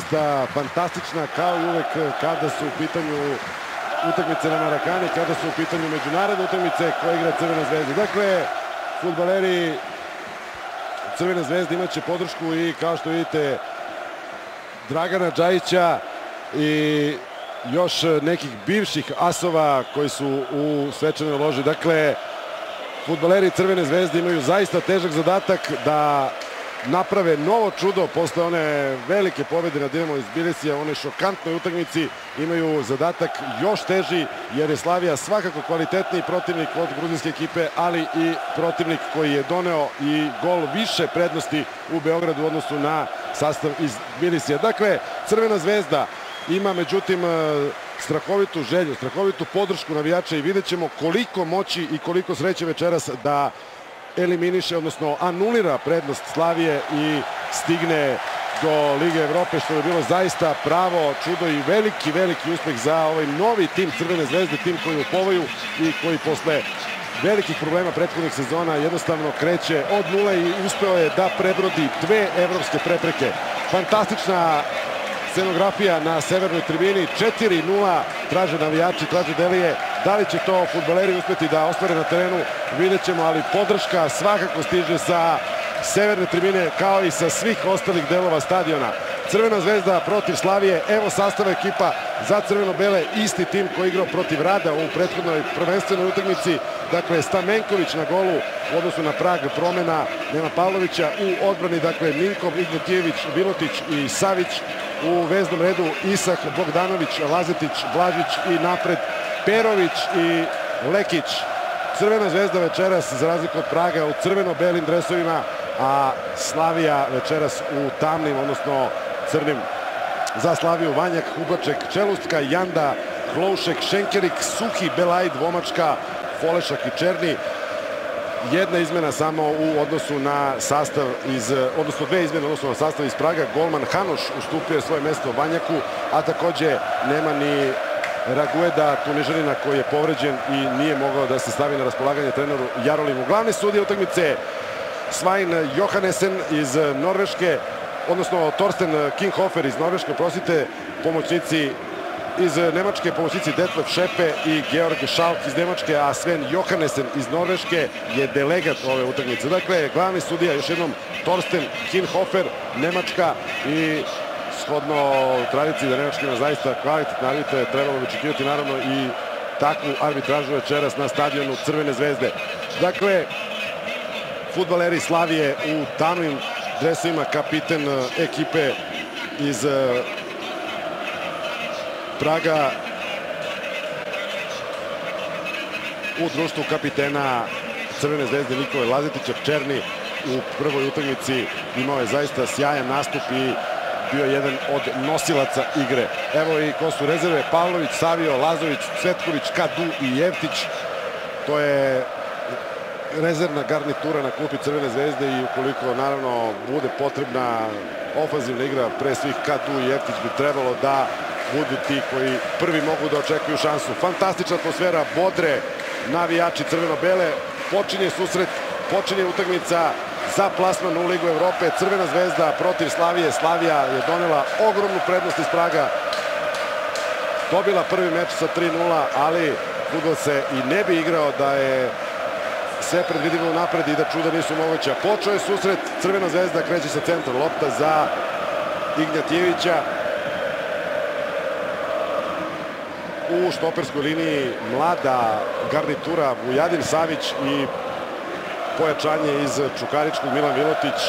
zaista fantastična, kao i uvek kada su u pitanju utakmice na Marakani, kada su u pitanju međunarodne utakmice koje igra Crvena zvezda. Dakle, fudbaleri Crvene zvezde imaće podršku i, kao što vidite, Dragana Džajića i još nekih bivših asova koji su u svečanoj loži. Dakle, fudbaleri Crvene zvezde imaju zaista težak zadatak da naprave novo čudo posle one velike pobjede na Dinamo iz Tbilisija, one šokantnoj utakmici. Imaju zadatak još teži, jer je Slavija svakako kvalitetniji protivnik od gruzijske ekipe, ali i protivnik koji je doneo i gol više prednosti u Beogradu u odnosu na sastav iz Tbilisija. Dakle, Crvena zvezda ima međutim strahovitu želju, strahovitu podršku navijača i vidjet ćemo koliko moći i koliko sreće večeras da eliminiše, odnosno anulira prednost Slavije i stigne do Lige Evrope, što je bilo zaista pravo čudo i veliki uspeh za ovaj novi tim Crvene zvezde, tim koji je u povoju i koji posle velikih problema prethodnih sezona jednostavno kreće od nule i uspeo je da prebrodi dve evropske prepreke. Fantastična scenografija na severnoj tribini, 4:0 traže navijači, traže Delije. Da li će to fudbaleri uspeti da ostvare na terenu, vidjet ćemo, ali podrška svakako stiže sa severne tribine kao i sa svih ostalih delova stadiona. Crvena zvezda protiv Slavije, evo sastava ekipa za crveno-bele, isti tim koji je igrao protiv Rada u prethodnoj prvenstvenoj utakmici. Dakle, Stamenković na golu u odnosu na Prag, promena nema Pavlovića u odbrani, dakle Minkov, Ignjatijević, Vilotić i Savić. U veznom redu Isak, Bogdanović, Lazetić, Blažić i napred Perović i Lekić. Crvena zvezda večeras, za razliku od Praga, u crveno-belim dresovima, a Slavija večeras u tamnim, odnosno crnim. Za Slaviju Vanjak, Hubaček, Čelustka, Janda, Hloušek, Šenkerik, Suhi, Belaj, Dvomačka, Folešak i Černi. Jedna izmena samo u odnosu na sastav odnosno dve izmene u odnosu na sastav iz Praga. Golman Hanoš ustupio je svoje mesto Vanjaku, a takođe nema ni Ragueda, Tunižanina, koji je povređen i nije mogao da se stavi na raspolaganje treneru Jarolimu. Glavni sudija utakmice Svein Johannesen iz Norveške, odnosno Torsten Kinghofer iz Norveške, prosite, pomoćnici iz Nemačke, pomoćnici Detlef Šepe i Georg Schalk iz Nemačke, a Sven Johannesen iz Norveške je delegat ove utakmice. Dakle, glavni sudija, još jednom, Torsten Kinghofer, Nemačka, i shodno tradiciji da Nemačka ima zaista kvalitetne arbitre, trebalo bi očekivati naravno i takvu arbitražu večeras na stadionu Crvene zvezde. Dakle, fudbaleri Slavije u tamnim dresovima, kapiten ekipe iz Praga u društvu kapitena Crvene zvezde Nikole Lazetića. Černi u prvoj utakmici imao je zaista sjajan nastup i bio je jedan od nosilaca igre. Evo i ko su rezerve: Pavlović, Savio, Lazović, Cvetković, Kadu i Jevtić. To je rezervna garnitura na klupi Crvene zvezde i ukoliko naravno bude potrebna ofanzivna igra, pre svih Kadu i Jevtić bi trebalo da budu ti koji prvi mogu da očekuju šansu. Fantastična atmosfera, bodre navijači crveno-bele. Počinje susret, počinje utakmica za plasman u Ligu Evrope. Crvena zvezda protiv Slavije. Slavija je donela ogromnu prednost iz Praga. Dobila prvi meč sa 3:0, ali fudbal se i ne bi igrao da je sve predvidivo napred i da čuda nisu moguća. Počeo je susret, Crvena zvezda kreće sa centra, lopta za Ignjatijevića. U štoperskoj liniji mlada garnitura Vujadin Savić i pojačanje iz Čukaričkog Milan Vilotić.